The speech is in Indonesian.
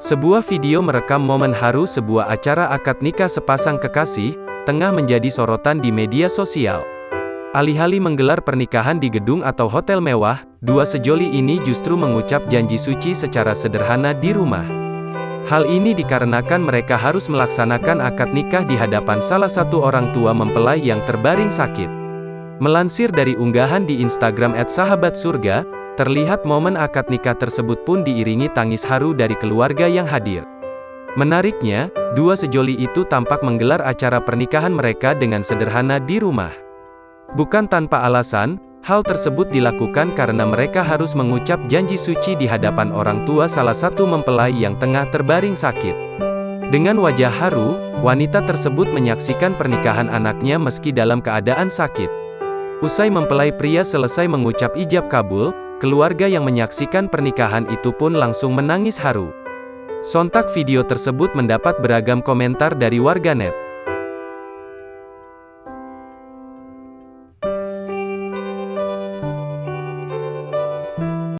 Sebuah video merekam momen haru sebuah acara akad nikah sepasang kekasih, tengah menjadi sorotan di media sosial. Alih-alih menggelar pernikahan di gedung atau hotel mewah, dua sejoli ini justru mengucap janji suci secara sederhana di rumah. Hal ini dikarenakan mereka harus melaksanakan akad nikah di hadapan salah satu orang tua mempelai yang terbaring sakit. Melansir dari unggahan di Instagram @sahabatsurga, terlihat momen akad nikah tersebut pun diiringi tangis haru dari keluarga yang hadir. Menariknya, dua sejoli itu tampak menggelar acara pernikahan mereka dengan sederhana di rumah. Bukan tanpa alasan, hal tersebut dilakukan karena mereka harus mengucap janji suci di hadapan orang tua salah satu mempelai yang tengah terbaring sakit. Dengan wajah haru, wanita tersebut menyaksikan pernikahan anaknya meski dalam keadaan sakit. Usai mempelai pria selesai mengucap ijab kabul, keluarga yang menyaksikan pernikahan itu pun langsung menangis haru. Sontak video tersebut mendapat beragam komentar dari warganet.